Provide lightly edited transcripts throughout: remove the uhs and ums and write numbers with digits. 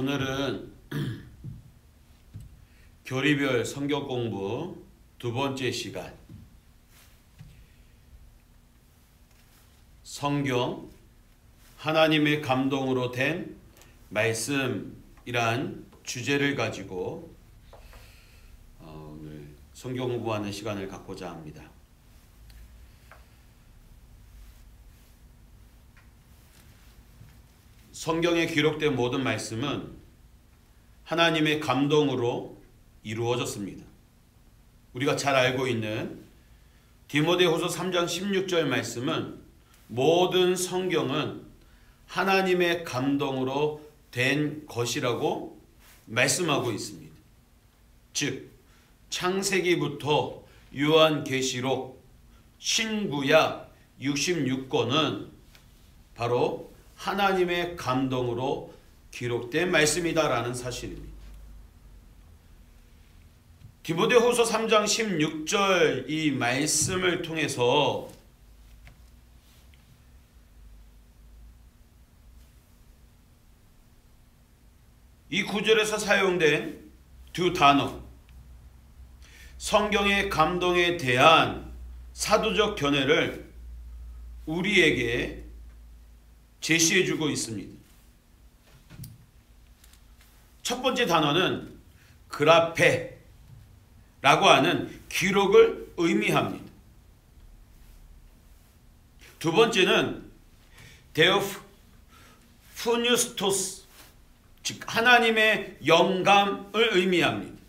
오늘은 교리별 성경 공부 두 번째 시간, 성경 하나님의 감동으로 된 말씀이란 주제를 가지고 오늘 성경 공부하는 시간을 갖고자 합니다. 성경에 기록된 모든 말씀은 하나님의 감동으로 이루어졌습니다. 우리가 잘 알고 있는 디모데후서 3장 16절 말씀은 모든 성경은 하나님의 감동으로 된 것이라고 말씀하고 있습니다. 즉 창세기부터 요한계시록, 신구약 66권은 바로 하나님의 감동으로 기록된 말씀이다라는 사실입니다. 디모데후서 3장 16절 이 말씀을 통해서 이 구절에서 사용된 두 단어, 성경의 감동에 대한 사도적 견해를 우리에게 제시해주고 있습니다. 첫 번째 단어는 그라페라고 하는 기록을 의미합니다. 두 번째는 데오푸뉴스토스, 즉 하나님의 영감을 의미합니다.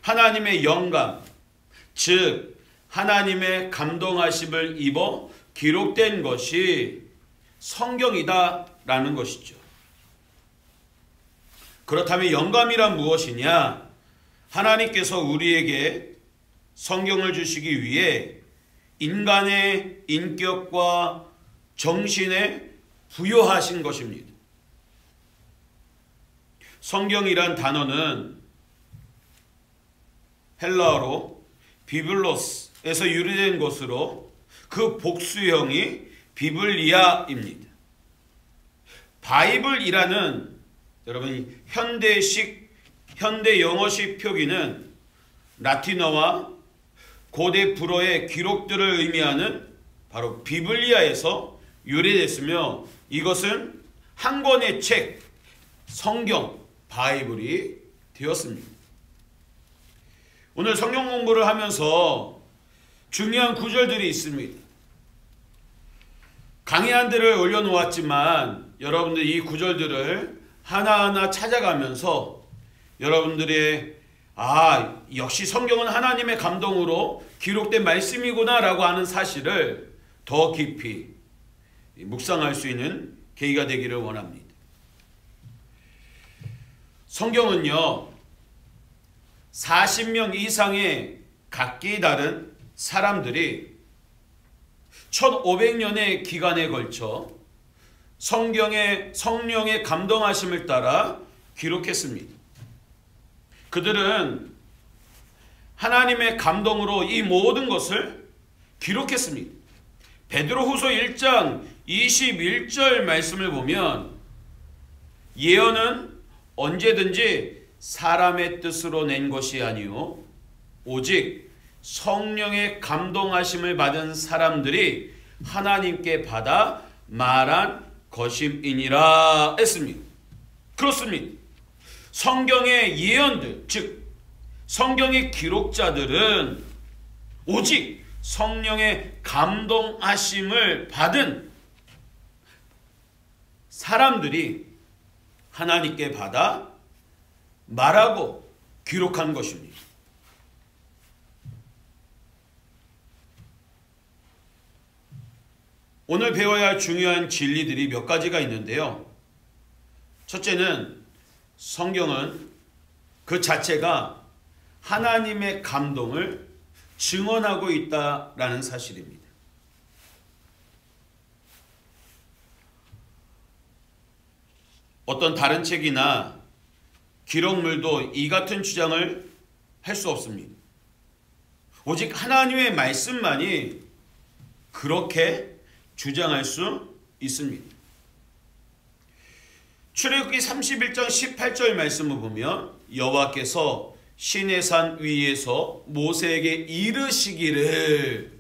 하나님의 영감, 즉 하나님의 감동하심을 입어 기록된 것이 성경이다라는 것이죠. 그렇다면 영감이란 무엇이냐? 하나님께서 우리에게 성경을 주시기 위해 인간의 인격과 정신에 부여하신 것입니다. 성경이란 단어는 헬라어로 비블로스에서 유래된 것으로 그 복수형이 비블리아입니다. 바이블이라는 여러분 현대 영어식 표기는 라틴어와 고대 불어의 기록들을 의미하는 바로 비블리아에서 유래됐으며, 이것은 한 권의 책, 성경, 바이블이 되었습니다. 오늘 성경 공부를 하면서 중요한 구절들이 있습니다. 강의안들을 올려놓았지만 여러분들 이 구절들을 하나하나 찾아가면서 여러분들의 역시 성경은 하나님의 감동으로 기록된 말씀이구나 라고 하는 사실을 더 깊이 묵상할 수 있는 계기가 되기를 원합니다. 성경은요 40명 이상의 각기 다른 사람들이 1500년의 기간에 걸쳐 성령의 감동하심을 따라 기록했습니다. 그들은 하나님의 감동으로 이 모든 것을 기록했습니다. 베드로후서 1장 21절 말씀을 보면 예언은 언제든지 사람의 뜻으로 낸 것이 아니요 오직 성령의 감동하심을 받은 사람들이 하나님께 받아 말한 것임이니라 했습니다. 그렇습니다. 성경의 예언들, 즉 성경의 기록자들은 오직 성령의 감동하심을 받은 사람들이 하나님께 받아 말하고 기록한 것입니다. 오늘 배워야 할 중요한 진리들이 몇 가지가 있는데요. 첫째는 성경은 그 자체가 하나님의 감동을 증언하고 있다라는 사실입니다. 어떤 다른 책이나 기록물도 이 같은 주장을 할 수 없습니다. 오직 하나님의 말씀만이 그렇게 주장할 수 있습니다. 출애굽기 31장 18절 말씀을 보면 여호와께서 시내산 위에서 모세에게 이르시기를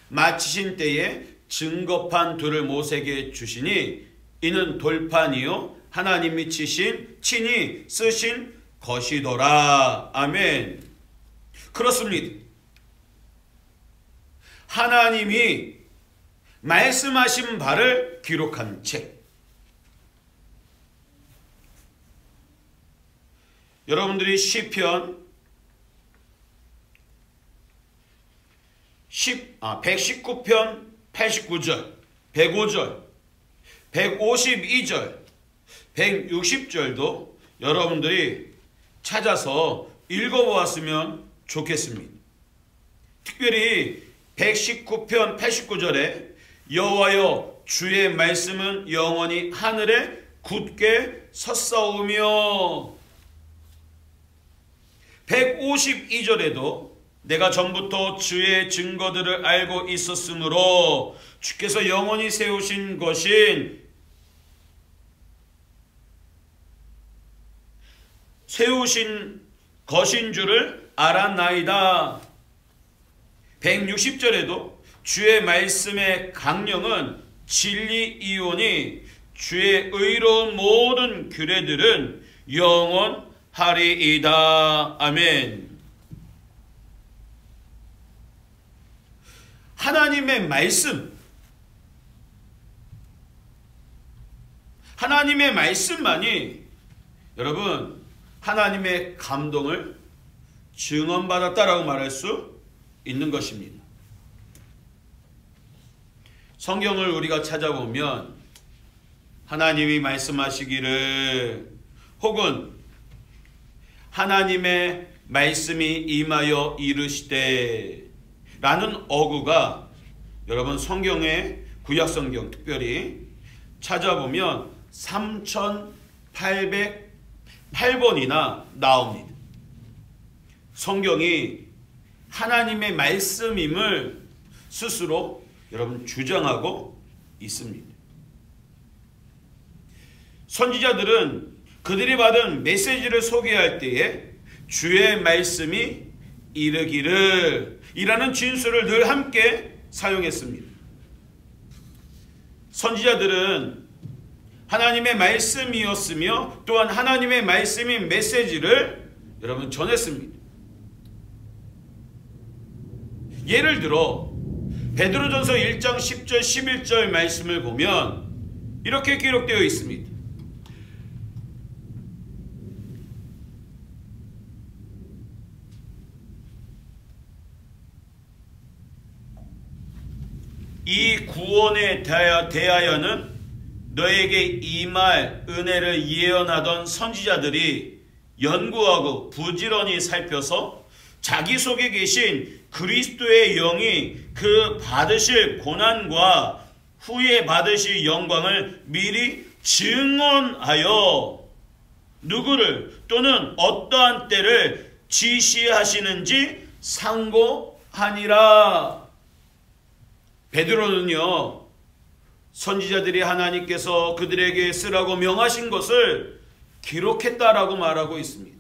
마치신 때에 증거판 둘을 모세에게 주시니 이는 돌판이요 하나님이 친히 쓰신 것이더라. 아멘. 그렇습니다. 하나님이 말씀하신 바를 기록한 책. 여러분들이 시편 119편 89절, 105절, 152절, 160절도 여러분들이 찾아서 읽어보았으면 좋겠습니다. 특별히 119편 89절에 여호와여 주의 말씀은 영원히 하늘에 굳게 섰사오며 152절에도 내가 전부터 주의 증거들을 알고 있었으므로 주께서 영원히 세우신 것인 줄을 알았나이다. 160절에도 주의 말씀의 강령은 진리이오니 주의 의로운 모든 규례들은 영원하리이다. 아멘. 하나님의 말씀만이 여러분 하나님의 감동을 증언받았다라고 말할 수 있는 것입니다. 성경을 우리가 찾아보면 하나님이 말씀하시기를 혹은 하나님의 말씀이 임하여 이르시되 라는 어구가 여러분 성경의 구약성경 특별히 찾아보면 3808번이나 나옵니다. 성경이 하나님의 말씀임을 스스로 여러분 주장하고 있습니다. 선지자들은 그들이 받은 메시지를 소개할 때에 주의 말씀이 이르기를 이라는 진술을 늘 함께 사용했습니다. 선지자들은 하나님의 말씀이었으며 또한 하나님의 말씀인 메시지를 여러분 전했습니다. 예를 들어 베드로전서 1장 10절 11절 말씀을 보면 이렇게 기록되어 있습니다. 이 구원에 대하여는 너에게 임할 은혜를 예언하던 선지자들이 연구하고 부지런히 살펴서 자기 속에 계신 그리스도의 영이 그 받으실 고난과 후에 받으실 영광을 미리 증언하여 누구를 또는 어떠한 때를 지시하시는지 상고하니라. 베드로는요 선지자들이 하나님께서 그들에게 쓰라고 명하신 것을 기록했다라고 말하고 있습니다.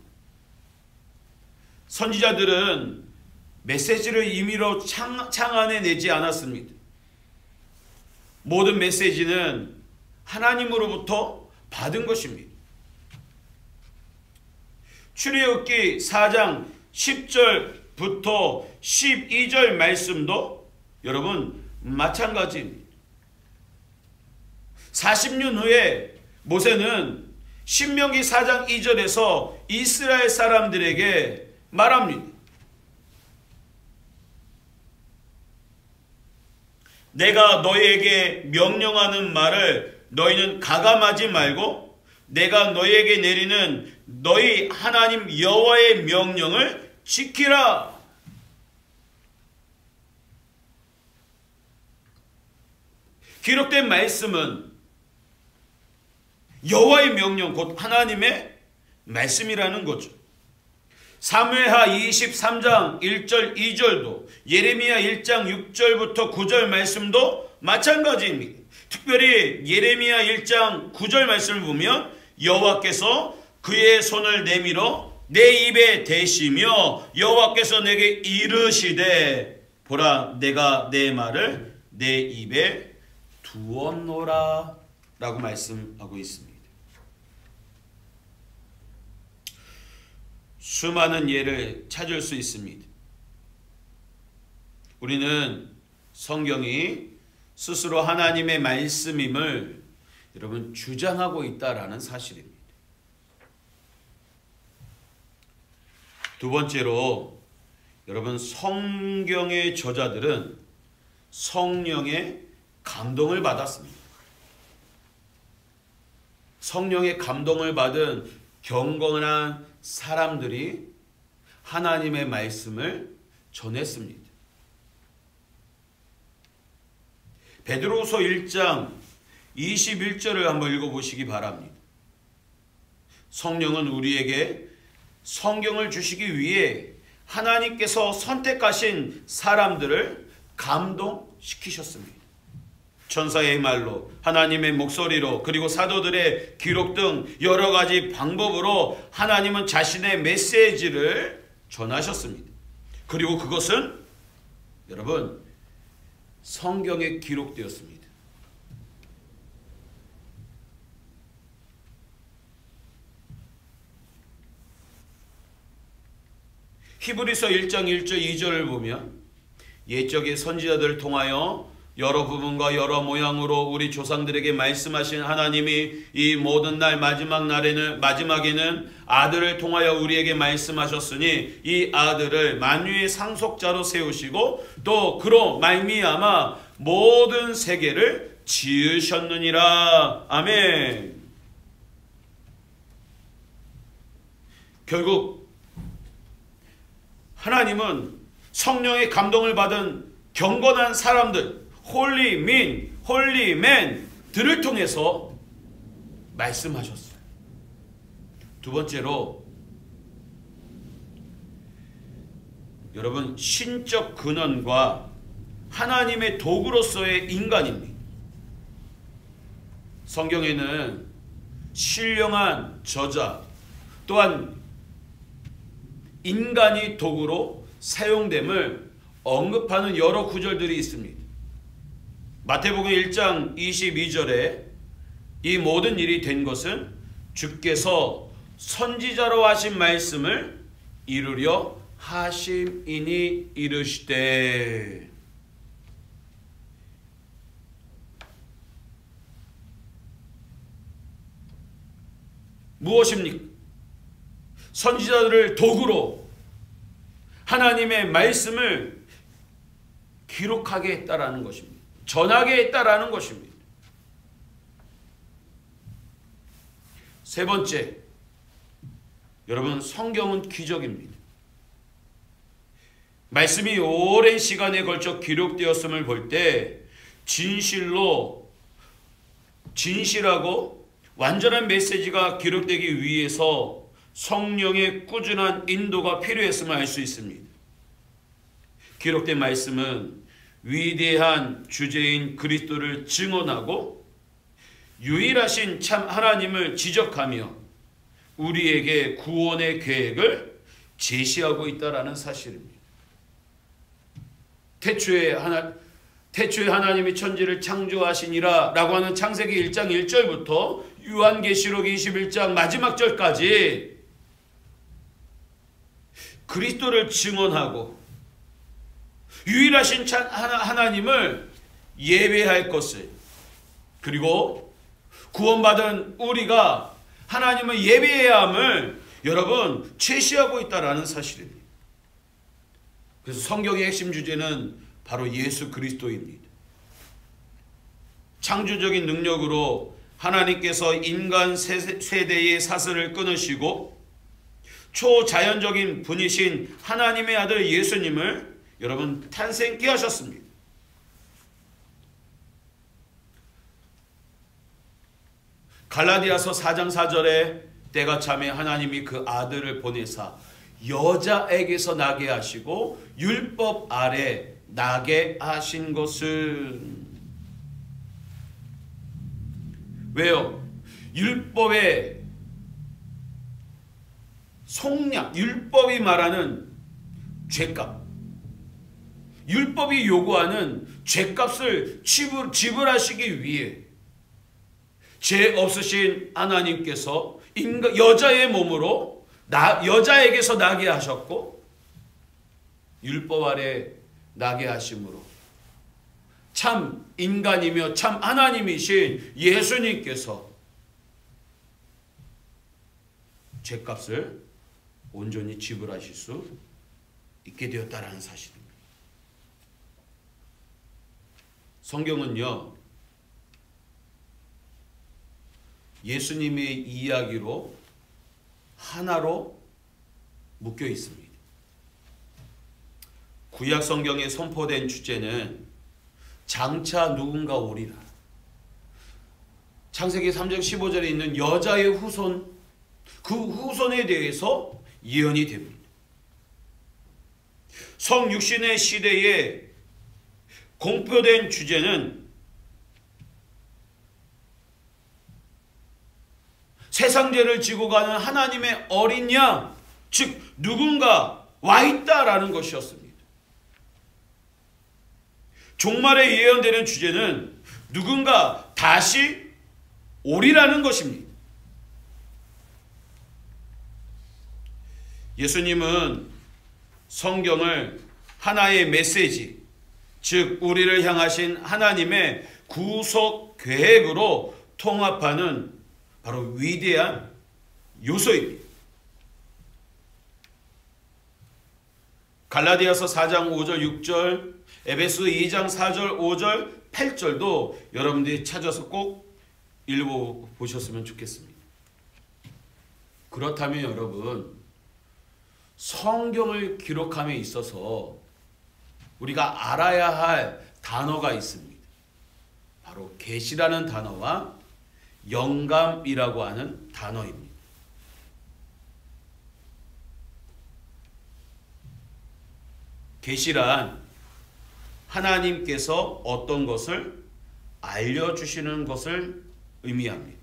선지자들은 메시지를 임의로 창안해내지 않았습니다. 모든 메시지는 하나님으로부터 받은 것입니다. 출애굽기 4장 10절부터 12절 말씀도 여러분 마찬가지입니다. 40년 후에 모세는 신명기 4장 2절에서 이스라엘 사람들에게 말합니다. 내가 너희에게 명령하는 말을 너희는 가감하지 말고 내가 너희에게 내리는 너희 하나님 여호와의 명령을 지키라. 기록된 말씀은 여호와의 명령 곧 하나님의 말씀이라는 거죠. 사무엘하 23장 1절 2절도 예레미야 1장 6절부터 9절 말씀도 마찬가지입니다. 특별히 예레미야 1장 9절 말씀을 보면 여호와께서 그의 손을 내밀어 내 입에 대시며 여호와께서 내게 이르시되 보라 내가 내 말을 내 입에 두었노라 라고 말씀하고 있습니다. 수많은 예를 찾을 수 있습니다. 우리는 성경이 스스로 하나님의 말씀임을 여러분 주장하고 있다라는 사실입니다. 두 번째로 여러분 성경의 저자들은 성령의 감동을 받았습니다. 성령의 감동을 받은 경건한 사람들이 하나님의 말씀을 전했습니다. 베드로후서 1장 21절을 한번 읽어보시기 바랍니다. 성령은 우리에게 성경을 주시기 위해 하나님께서 선택하신 사람들을 감동시키셨습니다. 천사의 말로, 하나님의 목소리로, 그리고 사도들의 기록 등 여러 가지 방법으로 하나님은 자신의 메시지를 전하셨습니다. 그리고 그것은 여러분 성경에 기록되었습니다. 히브리서 1장 1절 2절을 보면 옛적의 선지자들을 통하여 여러 부분과 여러 모양으로 우리 조상들에게 말씀하신 하나님이 이 모든 날 마지막에는 아들을 통하여 우리에게 말씀하셨으니 이 아들을 만유의 상속자로 세우시고 또 그로 말미암아 모든 세계를 지으셨느니라. 아멘. 결국 하나님은 성령의 감동을 받은 경건한 사람들, 홀리맨들을 통해서 말씀하셨어요. 두 번째로 여러분 신적 근원과 하나님의 도구로서의 인간입니다. 성경에는 신령한 저자 또한 인간이 도구로 사용됨을 언급하는 여러 구절들이 있습니다. 마태복음 1장 22절에 이 모든 일이 된 것은 주께서 선지자로 하신 말씀을 이루려 하심이니 이르시되. 무엇입니까? 선지자들을 도구로 하나님의 말씀을 기록하게 했다라는 것입니다. 전하게 했다라는 것입니다. 세 번째, 여러분 성경은 기적입니다. 말씀이 오랜 시간에 걸쳐 기록되었음을 볼 때 진실하고 완전한 메시지가 기록되기 위해서 성령의 꾸준한 인도가 필요했음을 알 수 있습니다. 기록된 말씀은 위대한 주제인 그리스도를 증언하고 유일하신 참 하나님을 지적하며 우리에게 구원의 계획을 제시하고 있다는 사실입니다. 태초에 하나님이 천지를 창조하시니라 라고 하는 창세기 1장 1절부터 요한계시록 21장 마지막 절까지 그리스도를 증언하고 유일하신 하나님을 예배할 것을, 그리고 구원받은 우리가 하나님을 예배해야 함을 여러분 제시하고 있다는 사실입니다. 그래서 성경의 핵심 주제는 바로 예수 그리스도입니다. 창조적인 능력으로 하나님께서 인간 세대의 사슬을 끊으시고 초자연적인 분이신 하나님의 아들 예수님을 여러분 탄생케 하셨습니다. 갈라디아서 4장 4절에 때가 차매 하나님이 그 아들을 보내사 여자에게서 나게 하시고 율법 아래 나게 하신 것은, 왜요? 율법의 속량, 율법이 말하는 죄값, 율법이 요구하는 죄값을 지불하시기 위해 죄 없으신 하나님께서 여자의 몸으로 여자에게서 나게 하셨고 율법 아래 나게 하심으로 참 인간이며 참 하나님이신 예수님께서 죄값을 온전히 지불하실 수 있게 되었다라는 사실입니다. 성경은요, 예수님의 이야기로 하나로 묶여 있습니다. 구약 성경에 선포된 주제는 장차 누군가 오리라. 창세기 3장 15절에 있는 여자의 후손, 그 후손에 대해서 예언이 됩니다. 성육신의 시대에 공표된 주제는 세상 죄를 지고 가는 하나님의 어린 양, 즉 누군가 와 있다라는 것이었습니다. 종말에 예언되는 주제는 누군가 다시 오리라는 것입니다. 예수님은 성경을 하나의 메시지, 즉 우리를 향하신 하나님의 구속 계획으로 통합하는 바로 위대한 요소입니다. 갈라디아서 4장 5절 6절, 에베소 2장 4절 5절 8절도 여러분들이 찾아서 꼭 읽어보셨으면 좋겠습니다. 그렇다면 여러분, 성경을 기록함에 있어서 우리가 알아야 할 단어가 있습니다. 바로 계시라는 단어와 영감이라고 하는 단어입니다. 계시란 하나님께서 어떤 것을 알려주시는 것을 의미합니다.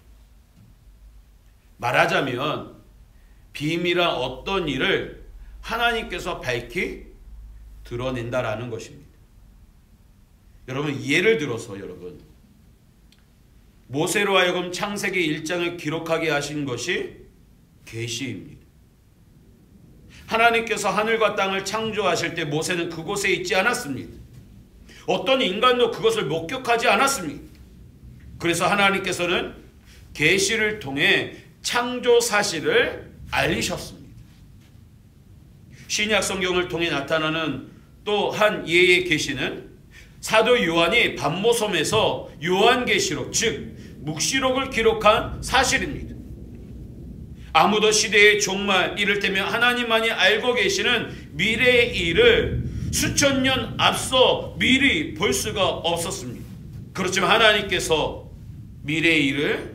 말하자면 비밀한 어떤 일을 하나님께서 밝히 드러낸다라는 것입니다. 여러분, 예를 들어서 여러분, 모세로 하여금 창세기 1장을 기록하게 하신 것이 계시입니다. 하나님께서 하늘과 땅을 창조하실 때 모세는 그곳에 있지 않았습니다. 어떤 인간도 그것을 목격하지 않았습니다. 그래서 하나님께서는 계시를 통해 창조 사실을 알리셨습니다. 신약 성경을 통해 나타나는 또 한 예의 계시는 사도 요한이 반모섬에서 요한계시록, 즉 묵시록을 기록한 사실입니다. 아무도 시대의 종말, 이를테면 하나님만이 알고 계시는 미래의 일을 수천 년 앞서 미리 볼 수가 없었습니다. 그렇지만 하나님께서 미래의 일을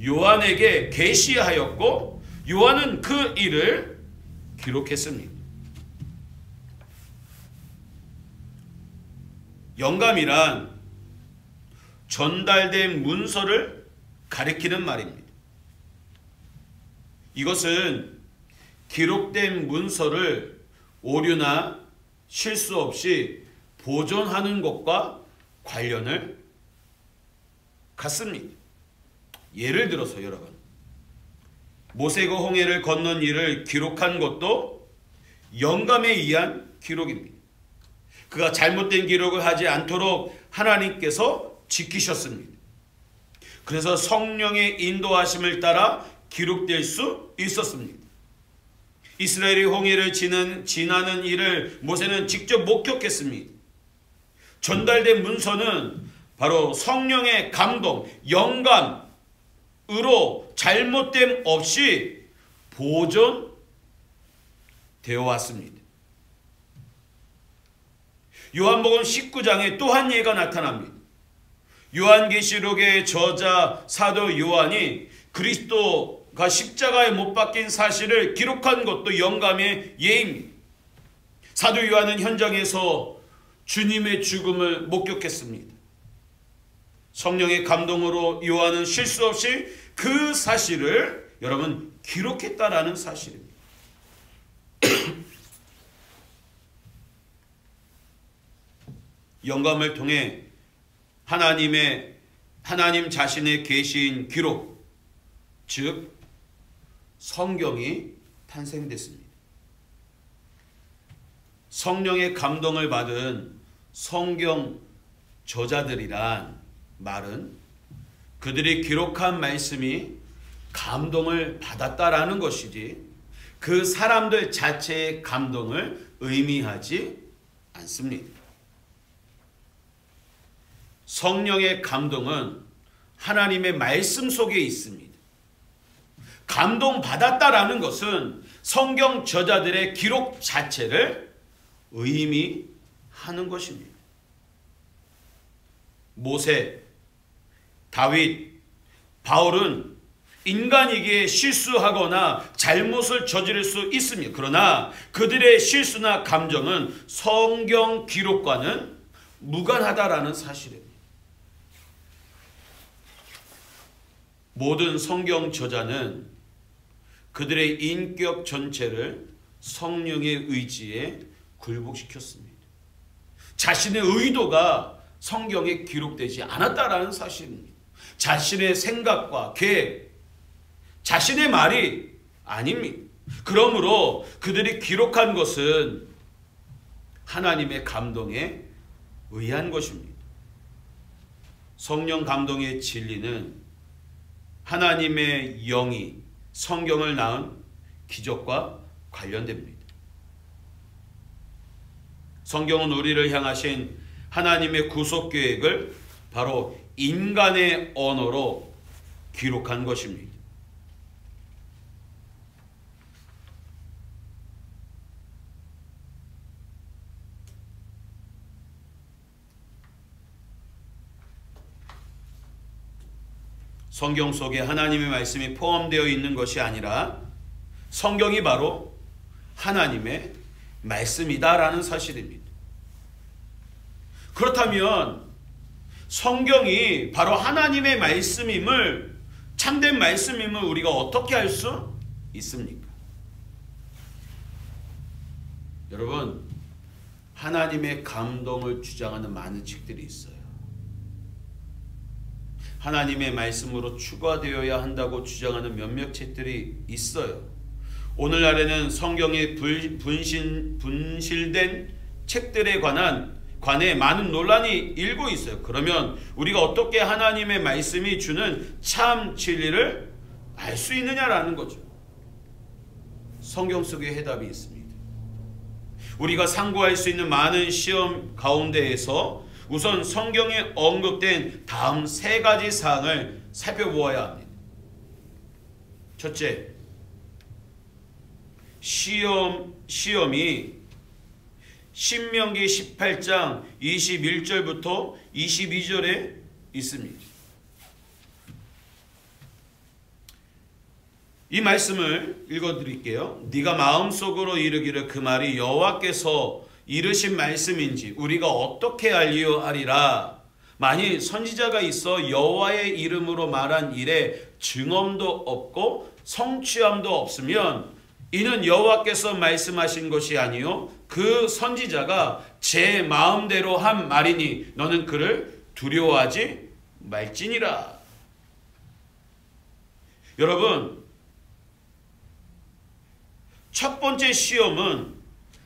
요한에게 계시하였고 요한은 그 일을 기록했습니다. 영감이란 전달된 문서를 가리키는 말입니다. 이것은 기록된 문서를 오류나 실수 없이 보존하는 것과 관련을 갖습니다. 예를 들어서 여러분, 모세가 홍해를 건넌 일을 기록한 것도 영감에 의한 기록입니다. 그가 잘못된 기록을 하지 않도록 하나님께서 지키셨습니다. 그래서 성령의 인도하심을 따라 기록될 수 있었습니다. 이스라엘이 홍해를 지나는 일을 모세는 직접 목격했습니다. 전달된 문서는 바로 성령의 감동, 영감으로 잘못됨 없이 보존되어 왔습니다. 요한복음 19장에 또 한 예가 나타납니다. 요한계시록의 저자 사도 요한이 그리스도가 십자가에 못 박힌 사실을 기록한 것도 영감의 예입니다. 사도 요한은 현장에서 주님의 죽음을 목격했습니다. 성령의 감동으로 요한은 실수 없이 그 사실을 여러분 기록했다라는 사실입니다. 영감을 통해 하나님 자신의 계시인 기록, 즉 성경이 탄생됐습니다. 성령의 감동을 받은 성경 저자들이란 말은 그들이 기록한 말씀이 감동을 받았다라는 것이지 그 사람들 자체의 감동을 의미하지 않습니다. 성령의 감동은 하나님의 말씀 속에 있습니다. 감동받았다라는 것은 성경 저자들의 기록 자체를 의미하는 것입니다. 모세, 다윗, 바울은 인간이기에 실수하거나 잘못을 저지를 수 있습니다. 그러나 그들의 실수나 감정은 성경 기록과는 무관하다라는 사실입니다. 모든 성경 저자는 그들의 인격 전체를 성령의 의지에 굴복시켰습니다. 자신의 의도가 성경에 기록되지 않았다라는 사실입니다. 자신의 생각과 계획, 자신의 말이 아닙니다. 그러므로 그들이 기록한 것은 하나님의 감동에 의한 것입니다. 성령 감동의 진리는 하나님의 영이 성경을 낳은 기적과 관련됩니다. 성경은 우리를 향하신 하나님의 구속 계획을 바로 인간의 언어로 기록한 것입니다. 성경 속에 하나님의 말씀이 포함되어 있는 것이 아니라 성경이 바로 하나님의 말씀이다라는 사실입니다. 그렇다면 성경이 바로 하나님의 말씀임을, 참된 말씀임을 우리가 어떻게 알 수 있습니까? 여러분, 하나님의 감동을 주장하는 많은 책들이 있어요. 하나님의 말씀으로 추가되어야 한다고 주장하는 몇몇 책들이 있어요. 오늘날에는 성경에 분실된 책들에 관해 많은 논란이 일고 있어요. 그러면 우리가 어떻게 하나님의 말씀이 주는 참 진리를 알 수 있느냐라는 거죠. 성경 속에 해답이 있습니다. 우리가 상고할 수 있는 많은 시험 가운데에서 우선 성경에 언급된 다음 세 가지 사항을 살펴보아야 합니다. 첫째, 시험이 신명기 18장 21절부터 22절에 있습니다. 이 말씀을 읽어드릴게요. 네가 마음속으로 이르기를 그 말이 여호와께서 이르신 말씀인지 우리가 어떻게 알리오하리라. 만일 선지자가 있어 여호와의 이름으로 말한 일에 증언도 없고 성취함도 없으면 이는 여호와께서 말씀하신 것이 아니요 그 선지자가 제 마음대로 한 말이니 너는 그를 두려워하지 말지니라. 여러분, 첫 번째 시험은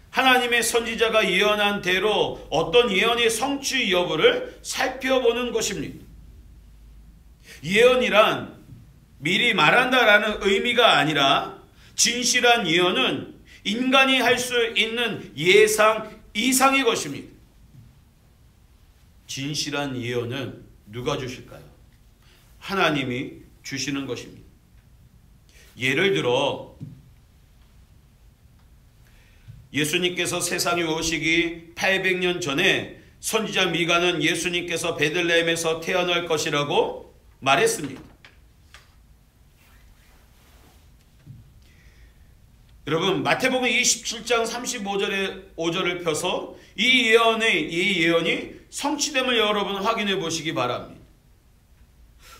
하나님의 선지자가 예언한 대로 어떤 예언의 성취 여부를 살펴보는 것입니다. 예언이란 미리 말한다라는 의미가 아니라 진실한 예언은 인간이 할 수 있는 예상 이상의 것입니다. 진실한 예언은 누가 주실까요? 하나님이 주시는 것입니다. 예를 들어 예수님께서 세상에 오시기 800년 전에 선지자 미가는 예수님께서 베들레헴에서 태어날 것이라고 말했습니다. 여러분, 마태복음 27장 35절을 펴서 이 예언이 성취됨을 여러분 확인해 보시기 바랍니다.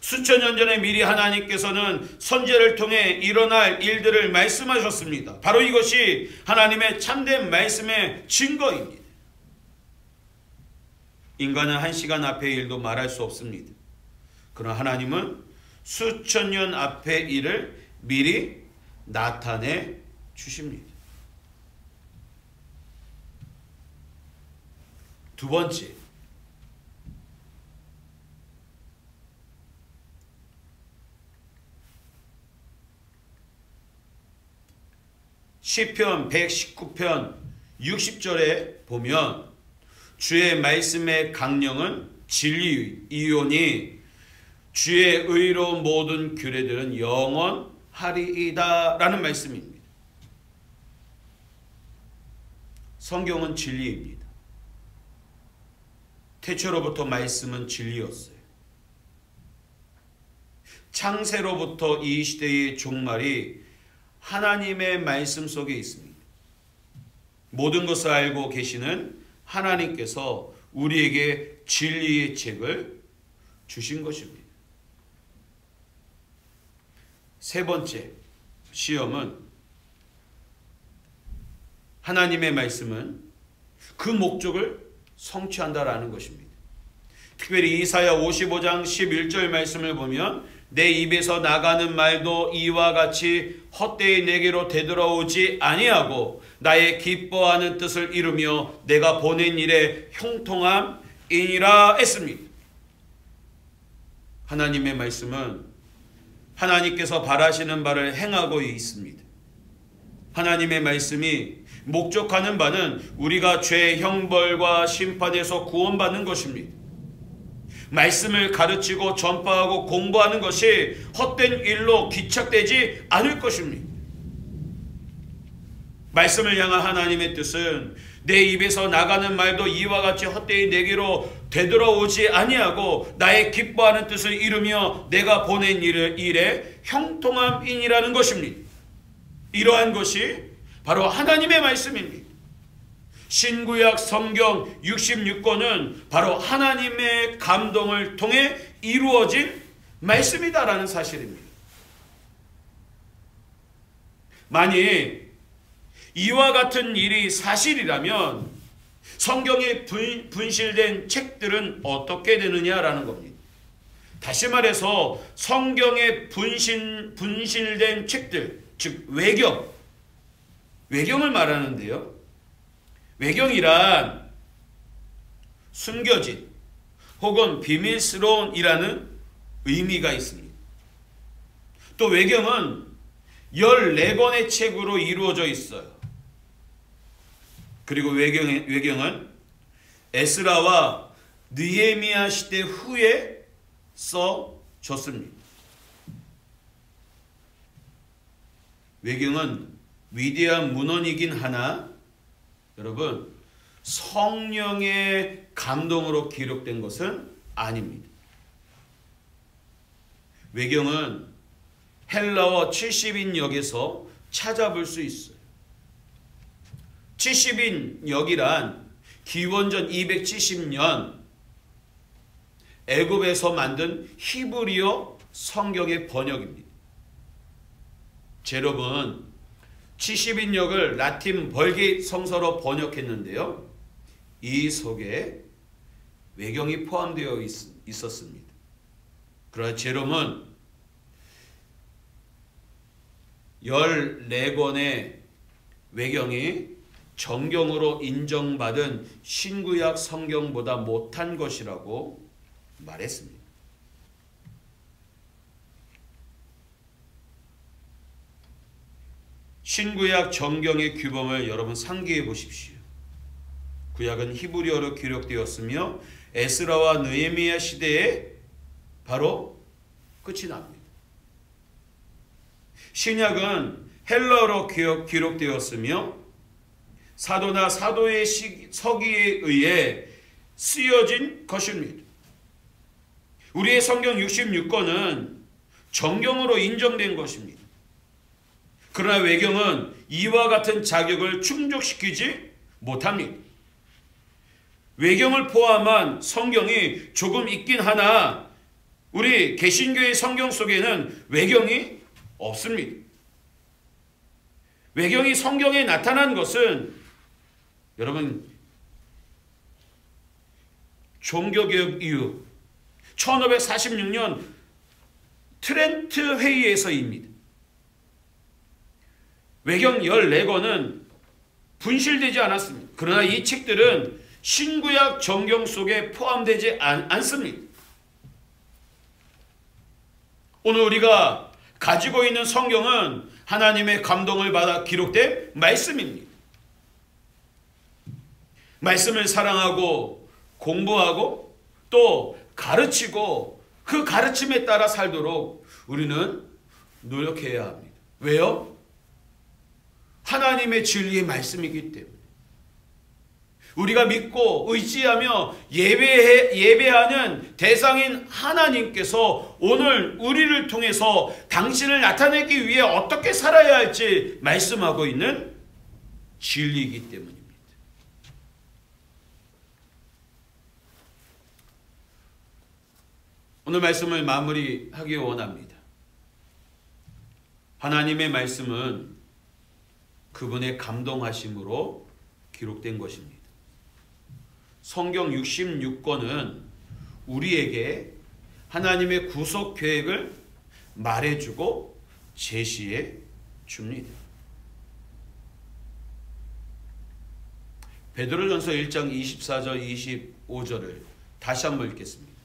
수천 년 전에 미리 하나님께서는 선지자를 통해 일어날 일들을 말씀하셨습니다. 바로 이것이 하나님의 참된 말씀의 증거입니다. 인간은 1시간 앞의 일도 말할 수 없습니다. 그러나 하나님은 수천 년 앞의 일을 미리 나타내 주십니다. 두 번째, 시편 119편 60절에 보면 주의 말씀의 강령은 진리이오니 주의 의로운 모든 규례들은 영원하리이다 라는 말씀입니다. 성경은 진리입니다. 태초로부터 말씀은 진리였어요. 창세로부터 이 시대의 종말이 하나님의 말씀 속에 있습니다. 모든 것을 알고 계시는 하나님께서 우리에게 진리의 책을 주신 것입니다. 세 번째 시험은 하나님의 말씀은 그 목적을 성취한다라는 것입니다. 특별히 이사야 55장 11절 말씀을 보면 내 입에서 나가는 말도 이와 같이 헛되이 내게로 되돌아오지 아니하고 나의 기뻐하는 뜻을 이루며 내가 보낸 일에 형통함이니라 했습니다. 하나님의 말씀은 하나님께서 바라시는 바를 행하고 있습니다. 하나님의 말씀이 목적하는 바는 우리가 죄의 형벌과 심판에서 구원받는 것입니다. 말씀을 가르치고 전파하고 공부하는 것이 헛된 일로 기착되지 않을 것입니다. 말씀을 향한 하나님의 뜻은 내 입에서 나가는 말도 이와 같이 헛되이 내게로 되돌아오지 아니하고 나의 기뻐하는 뜻을 이루며 내가 보낸 일에 형통함이니라는 것입니다. 이러한 것이 바로 하나님의 말씀입니다. 신구약 성경 66권은 바로 하나님의 감동을 통해 이루어진 말씀이다라는 사실입니다. 만일 이와 같은 일이 사실이라면 성경에 분실된 책들은 어떻게 되느냐라는 겁니다. 다시 말해서 성경에 분실된 책들, 즉 외경을 말하는데요. 외경이란 숨겨진 혹은 비밀스러운이라는 의미가 있습니다. 또 외경은 14권의 책으로 이루어져 있어요. 그리고 외경은 에스라와 느헤미야 시대 후에 써졌습니다. 외경은 위대한 문헌이긴 하나 여러분 성령의 감동으로 기록된 것은 아닙니다. 외경은 헬라어 70인역에서 찾아볼 수 있어요. 70인역이란 기원전 270년 애굽에서 만든 히브리어 성경의 번역입니다. 제롬은 70인역을 라틴 벌기 성서로 번역했는데요. 이 속에 외경이 포함되어 있었습니다. 그러나 제롬은 14권의 외경이 정경으로 인정받은 신구약 성경보다 못한 것이라고 말했습니다. 신구약 정경의 규범을 여러분 상기해 보십시오. 구약은 히브리어로 기록되었으며 에스라와 느헤미야 시대에 바로 끝이 납니다. 신약은 헬라어로 기록되었으며 사도나 사도의 서기에 의해 쓰여진 것입니다. 우리의 성경 66권은 정경으로 인정된 것입니다. 그러나 외경은 이와 같은 자격을 충족시키지 못합니다. 외경을 포함한 성경이 조금 있긴 하나 우리 개신교의 성경 속에는 외경이 없습니다. 외경이 성경에 나타난 것은 여러분 종교개혁 이후 1546년 트렌트 회의에서입니다. 외경 14권은 분실되지 않았습니다. 그러나 이 책들은 신구약 정경 속에 포함되지 않습니다. 오늘 우리가 가지고 있는 성경은 하나님의 감동을 받아 기록된 말씀입니다. 말씀을 사랑하고 공부하고 또 가르치고 그 가르침에 따라 살도록 우리는 노력해야 합니다. 왜요? 하나님의 진리의 말씀이기 때문에. 우리가 믿고 의지하며 예배하는 대상인 하나님께서 오늘 우리를 통해서 당신을 나타내기 위해 어떻게 살아야 할지 말씀하고 있는 진리이기 때문입니다. 오늘 말씀을 마무리하기 원합니다. 하나님의 말씀은 그분의 감동하심으로 기록된 것입니다. 성경 66권은 우리에게 하나님의 구속 계획을 말해주고 제시해 줍니다. 베드로전서 1장 24절 25절을 다시 한번 읽겠습니다.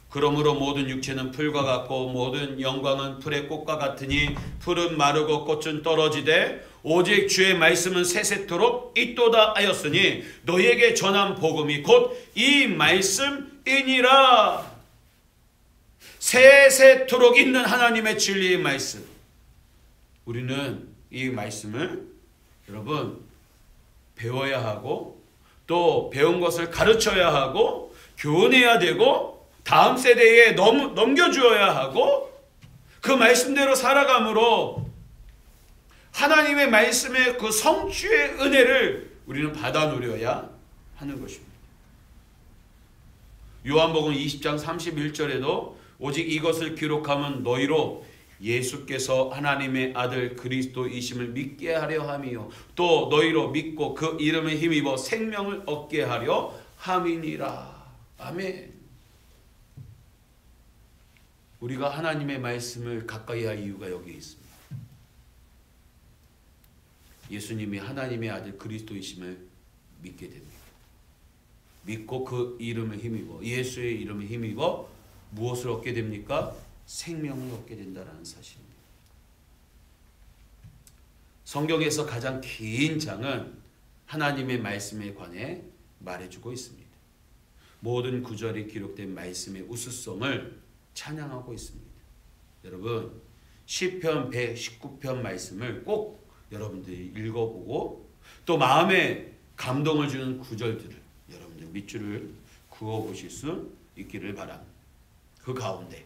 그러므로 모든 육체는 풀과 같고 모든 영광은 풀의 꽃과 같으니 풀은 마르고 꽃은 떨어지되 오직 주의 말씀은 세세토록 있도다 하였으니 너희에게 전한 복음이 곧 이 말씀이니라. 세세토록 있는 하나님의 진리의 말씀. 우리는 이 말씀을 여러분 배워야 하고 또 배운 것을 가르쳐야 하고 교훈해야 되고 다음 세대에 넘겨주어야 하고 그 말씀대로 살아감으로 하나님의 말씀의 그 성취의 은혜를 우리는 받아 누려야 하는 것입니다. 요한복음 20장 31절에도 오직 이것을 기록하면 너희로 예수께서 하나님의 아들 그리스도이심을 믿게 하려 함이요 또 너희로 믿고 그 이름에 힘입어 생명을 얻게 하려 함이니라. 아멘. 우리가 하나님의 말씀을 가까이 할 이유가 여기에 있습니다. 예수님이 하나님의 아들 그리스도이심을 믿게 됩니다. 믿고 그 이름을 힘입어 예수의 이름을 힘입어 무엇을 얻게 됩니까? 생명을 얻게 된다는 사실입니다. 성경에서 가장 긴 장은 하나님의 말씀에 관해 말해주고 있습니다. 모든 구절이 기록된 말씀의 우수성을 찬양하고 있습니다. 여러분 시편 119편 말씀을 꼭 여러분들이 읽어보고 또 마음에 감동을 주는 구절들을 여러분들 밑줄을 그어보실 수 있기를 바랍니다. 그 가운데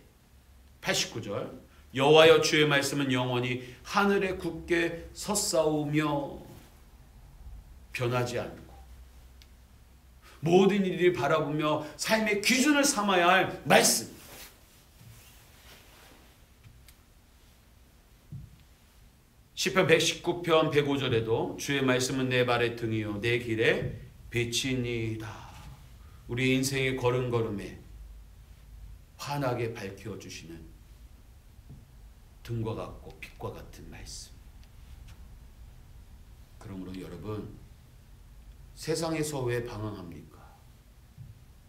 89절 여호와여 주의 말씀은 영원히 하늘에 굳게 섰사오며 변하지 않고 모든 일을 바라보며 삶의 기준을 삼아야 할 말씀. 시편 119편 105절에도 주의 말씀은 내 발의 등이요 내 길에 빛이니이다. 우리 인생의 걸음걸음에 환하게 밝혀주시는 등과 같고 빛과 같은 말씀. 그러므로 여러분 세상에서 왜 방황합니까?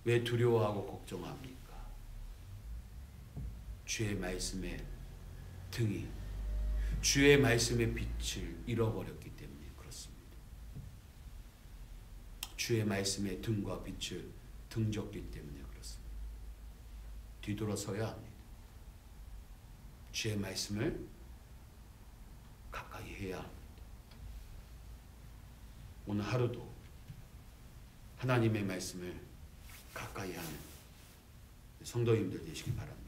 왜 두려워하고 걱정합니까? 주의 말씀의 등이 주의 말씀의 빛을 잃어버렸기 때문에 그렇습니다. 주의 말씀의 등과 빛을 등졌기 때문에 그렇습니다. 뒤돌아서야 합니다. 주의 말씀을 가까이 해야 합니다. 오늘 하루도 하나님의 말씀을 가까이 하는 성도님들 되시기 바랍니다.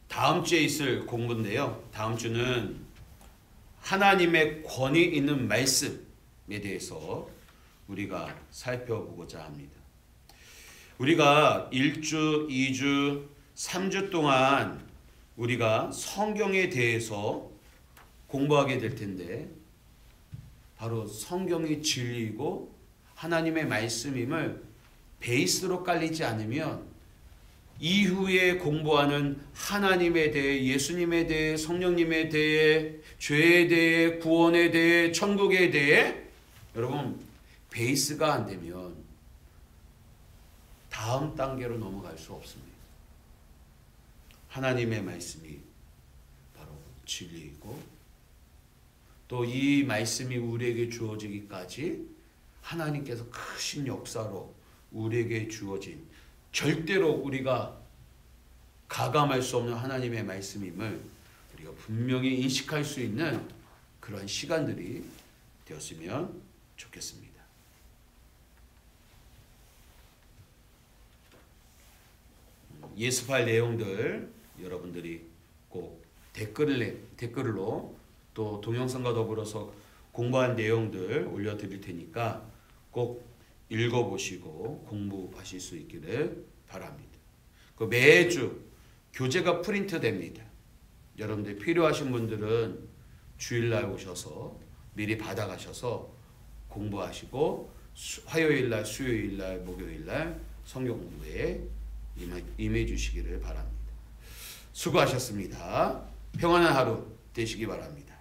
다음 주에 있을 공부인데요. 다음 주는 하나님의 권위 있는 말씀에 대해서 우리가 살펴보고자 합니다. 우리가 1주, 2주, 3주 동안 우리가 성경에 대해서 공부하게 될 텐데 바로 성경이 진리이고 하나님의 말씀임을 베이스로 깔리지 않으면 이후에 공부하는 하나님에 대해, 예수님에 대해, 성령님에 대해, 죄에 대해, 구원에 대해, 천국에 대해 여러분 베이스가 안 되면 다음 단계로 넘어갈 수 없습니다. 하나님의 말씀이 바로 진리이고 또 이 말씀이 우리에게 주어지기까지 하나님께서 크신 역사로 우리에게 주어진 절대로 우리가 가감할 수 없는 하나님의 말씀임을 우리가 분명히 인식할 수 있는 그런 시간들이 되었으면 좋겠습니다. 예습할 내용들 여러분들이 꼭 댓글로 또 동영상과 더불어서 공부한 내용들 올려드릴 테니까 꼭 읽어보시고 공부하실 수 있기를 바랍니다. 그 매주 교재가 프린트 됩니다. 여러분들 필요하신 분들은 주일날 오셔서 미리 받아가셔서 공부하시고 화요일날, 수요일날, 목요일날 성경 공부에 임해 주시기를 바랍니다. 수고하셨습니다. 평안한 하루 되시기 바랍니다.